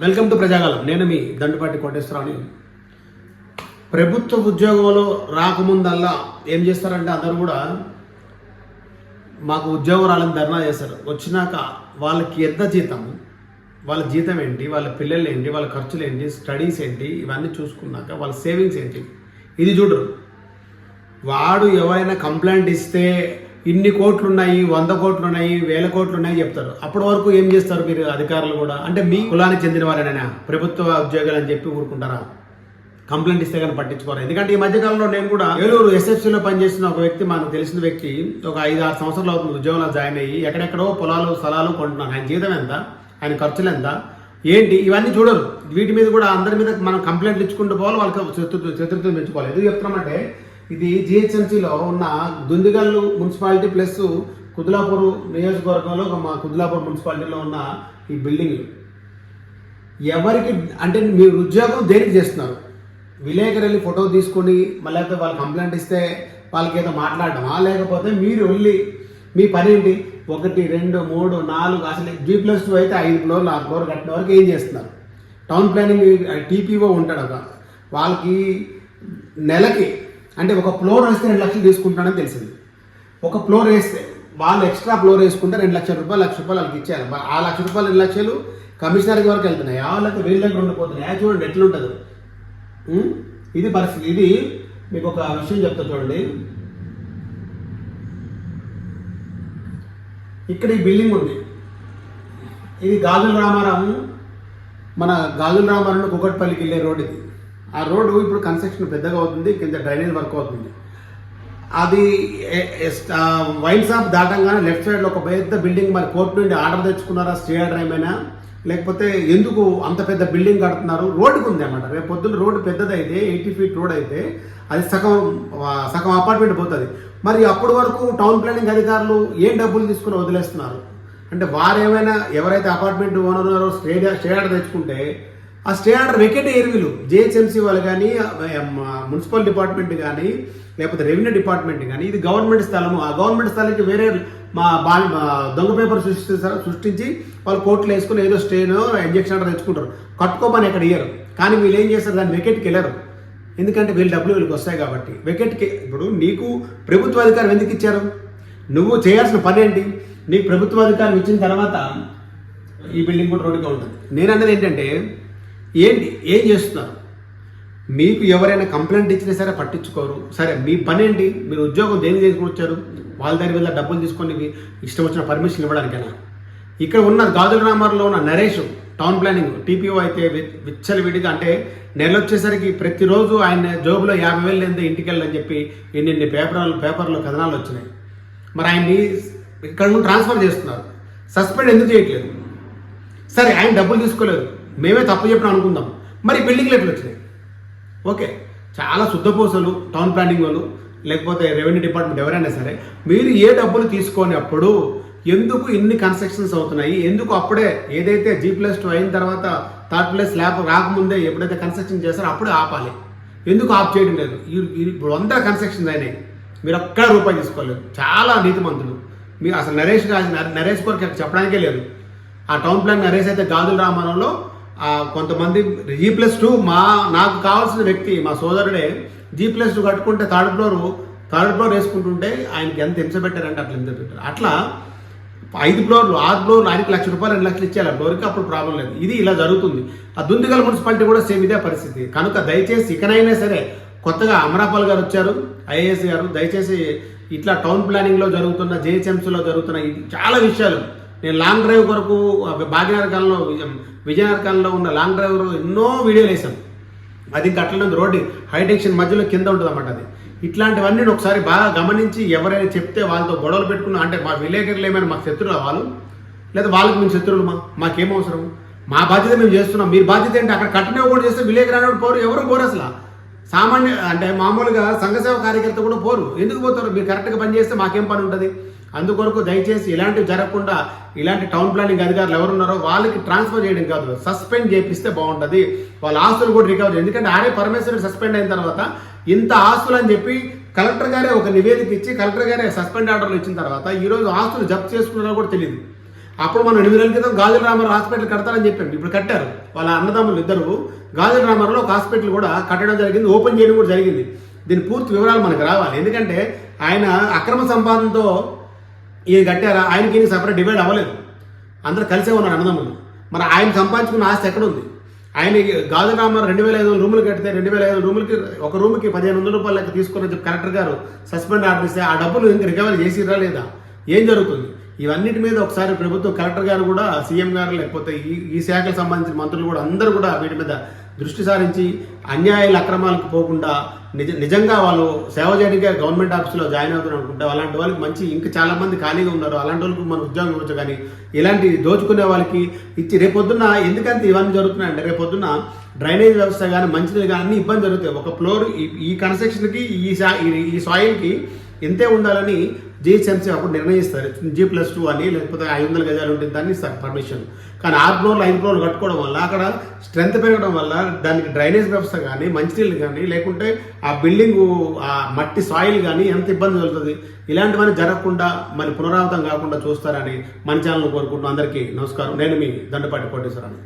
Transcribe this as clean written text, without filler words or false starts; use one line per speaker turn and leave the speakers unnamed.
Welcome to ప్రజాగాలం. నేను మీ దండుపాటి కోటేశ్వరరావుని. ప్రభుత్వ ఉద్యోగంలో రాకముందల్లా ఏం చేస్తారంటే అందరూ కూడా మాకు ఉద్యోగం రాలని ధర్నా చేస్తారు. వచ్చినాక వాళ్ళకి ఎంత జీతం, వాళ్ళ జీతం ఏంటి, వాళ్ళ పిల్లలు ఏంటి, వాళ్ళ ఖర్చులు ఏంటి, స్టడీస్ ఏంటి, ఇవన్నీ చూసుకున్నాక వాళ్ళ సేవింగ్స్ ఏంటి ఇది చూడరు. వాడు ఎవరైనా కంప్లైంట్ ఇస్తే ఇన్ని కోట్లు ఉన్నాయి, 100 కోట్లు ఉన్నాయి, 1000 కోట్లు ఉన్నాయి చెప్తారు. అప్పటి వరకు ఏం చేస్తారు మీరు అధికారులు కూడా? అంటే మీ కులానికి చెందిన వారేనైనా ప్రభుత్వ ఉద్యోగాలు అని చెప్పి ఊరుకుంటారా? కంప్లైంట్ ఇస్తే కానీ పట్టించుకోరు. ఎందుకంటే ఈ మధ్యకాలంలో నేను కూడా ఏలూరు ఎస్ఎఫ్సీలో పనిచేస్తున్న ఒక వ్యక్తి, మనకు తెలిసిన వ్యక్తి, ఒక 5-6 సంవత్సరాలు అవుతుంది ఉద్యోగంలో జాయిన్ అయ్యి ఎక్కడెక్కడో పొలాలు స్థలాలు కొంటున్నాను. ఆయన జీతం ఎంత, ఆయన ఖర్చులు ఎంత, ఏంటి, ఇవన్నీ చూడరు. వీటి మీద కూడా అందరి మీద మనం కంప్లైంట్లు ఇచ్చుకుంటూ పోవాలి, వాళ్ళకి శత్రుత్వం పెంచుకోవాలి. ఎందుకు చెప్తున్నామంటే ఇది జిహెచ్ఎంసీలో ఉన్న దుందిగల్లు మున్సిపాలిటీ ప్లస్ కుద్లాపూర్ నియోజకవర్గంలో మా కుద్లాపూర్ మున్సిపాలిటీలో ఉన్న ఈ బిల్డింగ్లు ఎవరికి అంటే మీరు ఉద్యోగం దేనికి చేస్తున్నారు? విలేకరులు ఫోటో తీసుకొని మళ్ళీ వాళ్ళు కంప్లైంట్ ఇస్తే వాళ్ళకి ఏదో మాట్లాడడమా, లేకపోతే మీరు వెళ్ళి మీ పని ఏంటి? 1, 2, 3, 4 అసలు G+2 అయితే 5 ఫ్లోర్లు 6 ఫ్లోర్ కట్టిన వరకు ఏం చేస్తున్నారు? టౌన్ ప్లానింగ్ టీపీఓ ఉంటాడు, వాళ్ళకి నెలకి అంటే ఒక ఫ్లోర్ వేస్తే 2 లక్షలు తీసుకుంటాడని తెలిసింది. ఒక ఫ్లోర్ వేస్తే వాళ్ళు ఎక్స్ట్రా ఫ్లోర్ వేసుకుంటే 2 లక్షల రూపాయలు, 1 లక్ష రూపాయలు వాళ్ళకి ఇచ్చారు. ఆ 1 లక్ష రూపాయలు 2 లక్షలు కమిషనర్కి వరకు వెళ్తున్నాయి. వాళ్ళకి 1000 దగ్గర ఉండిపోతున్నాయి. చూడండి ఎట్లుంటుంది ఇది పరిస్థితి. ఇది మీకు ఒక విషయం చెప్తా చూడండి. ఇక్కడ ఈ బిల్డింగ్ ఉంది, ఇది గాజుల రామారావు, మన గాజుల రామారావు నుండి కుకట్పల్లికి వెళ్ళే రోడ్ ఇది. ఆ రోడ్డు ఇప్పుడు కన్స్ట్రక్షన్ పెద్దగా అవుతుంది, కింద డ్రైనేజ్ వర్క్ అవుతుంది. అది వైన్ షాప్ దాటంగానే లెఫ్ట్ సైడ్లో ఒక పెద్ద బిల్డింగ్. మరి కోర్టు నుండి ఆర్డర్ తెచ్చుకున్నారా, స్టే ఆర్డర్ ఏమైనా, లేకపోతే ఎందుకు అంత పెద్ద బిల్డింగ్ కడుతున్నారు? రోడ్డుకు ఉంది అన్నమాట. రేపు పొద్దున్న రోడ్డు పెద్దదైతే 80 ఫీట్ రోడ్ అయితే అది సగం అపార్ట్మెంట్ పోతుంది. మరి అప్పటి వరకు టౌన్ ప్లానింగ్ అధికారులు ఏం డబ్బులు తీసుకుని వదిలేస్తున్నారు అంటే వారు ఏమైనా ఎవరైతే అపార్ట్మెంట్ ఓనర్ ఉన్నారో స్టే ఆర్డర్ తెచ్చుకుంటే ఆ స్టే ఆర్డర్ వెకేట్ ఎరువులు జిహెచ్ఎంసీ వాళ్ళు కానీ, మున్సిపల్ డిపార్ట్మెంట్ కానీ, లేకపోతే రెవెన్యూ డిపార్ట్మెంట్ కానీ, ఇది గవర్నమెంట్ స్థలము. ఆ గవర్నమెంట్ స్థలానికి వేరే దొంగ పేపర్ సృష్టించి వాళ్ళు కోర్టులు వేసుకుని ఏదో స్టేనో ఇంజక్షన్ ఆర్డర్ తెచ్చుకుంటారు. కట్టుకోమని ఎక్కడ ఇయ్యరు. కానీ వీళ్ళు ఏం చేస్తారు, దాన్ని వెకెట్కి వెళ్ళరు. ఎందుకంటే వీళ్ళ డబ్బులు వీళ్ళకి వస్తాయి కాబట్టి. వెకెట్కి ఇప్పుడు నీకు ప్రభుత్వ అధికారం ఎందుకు ఇచ్చారు? నువ్వు చేయాల్సిన పని ఏంటి? నీకు ప్రభుత్వ అధికారం ఇచ్చిన తర్వాత ఈ బిల్డింగ్ కూడా రోడ్డుగా ఉంటుంది. నేను అన్నది ఏంటంటే ఏం చేస్తున్నారు? మీకు ఎవరైనా కంప్లైంట్ ఇచ్చినా సరే పట్టించుకోరు. సరే మీ పని ఏంటి? మీరు ఉద్యోగం దేనికి చేసుకుని వచ్చారు? వాళ్ళ దగ్గర వెళ్ళి డబ్బులు తీసుకొని ఇష్టం వచ్చిన పర్మిషన్ ఇవ్వడానికైనా. ఇక్కడ ఉన్న గాజుల రామారంలో ఉన్న నరేష్ టౌన్ ప్లానింగ్ టీపీఓ అయితే విచ్చలవిడిగా, అంటే నెల వచ్చేసరికి ప్రతిరోజు ఆయన జోబులో 50,000 లేదా ఇంటికి వెళ్ళని చెప్పి ఎన్ని పేపర్లో కథనాలు వచ్చినాయి. మరి ఆయన్ని ఇక్కడ నుండి ట్రాన్స్ఫర్ చేస్తున్నారు. సస్పెండ్ ఎందుకు చేయట్లేదు? సరే ఆయన డబ్బులు తీసుకోలేదు, మేమే తప్పు చెప్పిన అనుకుందాం. మరి బిల్డింగ్లు ఎట్లా వచ్చినాయి? ఓకే, చాలా శుద్ధపూసలు టౌన్ ప్లానింగ్ వాళ్ళు, లేకపోతే రెవెన్యూ డిపార్ట్మెంట్ ఎవరైనా సరే, మీరు ఏ డబ్బులు తీసుకునేప్పుడు ఎందుకు ఇన్ని కన్స్ట్రక్షన్స్ అవుతున్నాయి? ఎందుకు అప్పుడే ఏదైతే G+2 అయిన తర్వాత థర్డ్ ప్లేస్ స్లాబ్ రాకముందే ఎప్పుడైతే కన్స్ట్రక్షన్ చేస్తారో అప్పుడే ఆపాలి. ఎందుకు ఆఫ్ చేయడం లేదు? ఇప్పుడు 100 కన్స్ట్రక్షన్స్ అయినాయి, మీరు ఒక్క రూపాయి తీసుకోలేదు. చాలా నీతిమంతులు. మీరు అసలు నరేష్ కొరకు చెప్పడానికే లేదు. ఆ టౌన్ ప్లాన్ నరేష్ అయితే గాజుల రామారంలో కొంతమంది G+2 నాకు కావాల్సిన వ్యక్తి మా సోదరుడే G+2 కట్టుకుంటే థర్డ్ ఫ్లోర్ వేసుకుంటుంటే ఆయనకి ఎంత హింస పెట్టారంటే అట్లా హింస పెట్టారు. అట్లా 5 ఫ్లోర్లు 6 ఫ్లోర్లు ఆయనకి 1 లక్ష రూపాయలు 2 లక్షలు ఇచ్చేయాలి ఆ ఫ్లోర్కి, అప్పుడు ప్రాబ్లం లేదు. ఇది ఇలా జరుగుతుంది. ఆ దుందిగల్ మున్సిపాలిటీ కూడా సేమ్ ఇదే పరిస్థితి. కనుక దయచేసి ఇకనైనా సరే, కొత్తగా అమరాపాల్ గారు వచ్చారు, ఐఏఎస్ గారు, దయచేసి ఇట్లా టౌన్ ప్లానింగ్లో జరుగుతున్న, జిహెచ్ఎంసీలో జరుగుతున్న చాలా విషయాలు, నేను లాంగ్ డ్రైవ్ కొరకు భాగ్యనగర్ కాలంలో విజయనగర కాలంలో ఉన్న లాంగ్ డ్రైవ్ ఎన్నో వీడియోలు వేసాం. అది ఇంకా అట్లనే రోడ్డు హైటెన్షన్ మధ్యలో కింద ఉంటుంది అన్నమాట. అది ఇట్లాంటివన్నీ ఒకసారి బాగా గమనించి ఎవరైనా చెప్తే వాళ్ళతో గొడవలు పెట్టుకున్నా, అంటే మా విలేకరులు ఏమైనా మాకు శత్రువులు వాళ్ళు, లేదా వాళ్ళకి మేము శత్రువులు, మాకేం అవసరం? మా బాధ్యత మేము చేస్తున్నాం. మీరు బాధ్యత ఏంటి? అక్కడ కట్టినవి కూడా చేస్తే విలేకరు అనేవాడు పోరు, ఎవరు పోరు అసలు. సామాన్య అంటే మామూలుగా సంఘసేవ కార్యకర్త కూడా పోరు. ఎందుకు పోతారు? మీరు కరెక్ట్గా పని చేస్తే మాకేం పని ఉంటుంది? అందుకొరకు దయచేసి ఇలాంటివి జరగకుండా ఇలాంటి టౌన్ ప్లానింగ్ అధికారులు ఎవరున్నారో వాళ్ళకి ట్రాన్స్ఫర్ చేయడం కాదు, సస్పెండ్ చేపిస్తే బాగుంటుంది. వాళ్ళ ఆస్తులు కూడా రికవర్, ఎందుకంటే ఆర్ఏ పరమేశ్వరుడు సస్పెండ్ అయిన తర్వాత ఇంత ఆస్తులు అని చెప్పి కలెక్టర్ గారే ఒక నివేదిక ఇచ్చి కలెక్టర్ గారే సస్పెండ్ ఆర్డర్లు ఇచ్చిన తర్వాత ఈరోజు ఆస్తులు జప్తు చేసుకున్నారో కూడా తెలియదు. అప్పుడు మనం 8 నెలల క్రితం గాజుల రామారావు హాస్పిటల్ కడతారని చెప్పాం. ఇప్పుడు కట్టారు. వాళ్ళ అన్నదమ్ములు ఇద్దరు గాజుల రామారావులో ఒక హాస్పిటల్ కూడా కట్టడం జరిగింది, ఓపెన్ చేయడం కూడా జరిగింది. దీని పూర్తి వివరాలు మనకు రావాలి. ఎందుకంటే ఆయన అక్రమ సంపాదనతో ఈయన కట్టారా, ఆయనకి ఈయన సపరేట్ డివైడ్ అవ్వలేదు, అందరూ కలిసే ఉన్నారు అన్నదమ్ములు. మరి ఆయన సంపాదించుకున్న ఆస్తి ఎక్కడ ఉంది? ఆయన గాజుల రామారావు 2,500 రూములు కడితే 2,500 రూములకి ఒక రూమ్కి 1,500 రూపాయలు లెక్క తీసుకుని చెప్పి కలెక్టర్ గారు సస్పెండ్ ఆర్డర్ ఇస్తే ఆ డబ్బులు ఇంకా రికవరీ చేసిరా లేదా, ఏం జరుగుతుంది? ఇవన్నిటి మీద ఒకసారి ప్రభుత్వం, కలెక్టర్ గారు కూడా, సీఎం గారు, లేకపోతే ఈ శాఖకు సంబంధించిన మంత్రులు కూడా అందరూ కూడా వీటి మీద దృష్టి సారించి అన్యాయాల అక్రమాలకు పోకుండా నిజంగా వాళ్ళు సేవ చేయడానికి గవర్నమెంట్ ఆఫీస్లో జాయిన్ అవుతున్నారు అనుకుంటే అలాంటి వాళ్ళకి మంచి, ఇంకా చాలా మంది ఖాళీగా ఉన్నారు, అలాంటి వాళ్ళకి మన ఉద్యోగం ఇవ్వచ్చు. కానీ ఇలాంటి దోచుకునే వాళ్ళకి ఇచ్చి రేపొద్దున్న ఎందుకంటే ఇవన్నీ జరుగుతున్నాయంటే రేపొద్దున్న డ్రైనేజ్ వ్యవస్థ కానీ మంచినీళ్ళు కానీ అన్ని ఇబ్బంది జరుగుతాయి. ఒక ఫ్లోర్ ఈ కన్స్ట్రక్షన్కి ఈ సాయిల్కి ఎంతే ఉండాలని జిహెచ్ఎంసీ అప్పుడు నిర్ణయిస్తారు. G+2 అని, లేకపోతే 500 గజాలు ఉంటుంది, దాన్ని ఇస్తారు పర్మిషన్. కానీ 6 ఫ్లోర్లు 5 ఫ్లోర్లు కట్టుకోవడం వల్ల అక్కడ స్ట్రెంత్ పెరగడం వల్ల దానికి డ్రైనేజ్ వ్యవస్థ కానీ మంచినీళ్ళు కానీ లేకుంటే ఆ బిల్డింగ్ ఆ మట్టి సాయిల్ కానీ ఎంత ఇబ్బంది జరుగుతుంది. ఇలాంటివన్నీ జరగకుండా మరి పునరావృతం కాకుండా చూస్తారని మన ఛానల్ కోరుకుంటున్నాం. అందరికీ నమస్కారం. నేను మీ దండపాటి కోటేశ్వరరావు.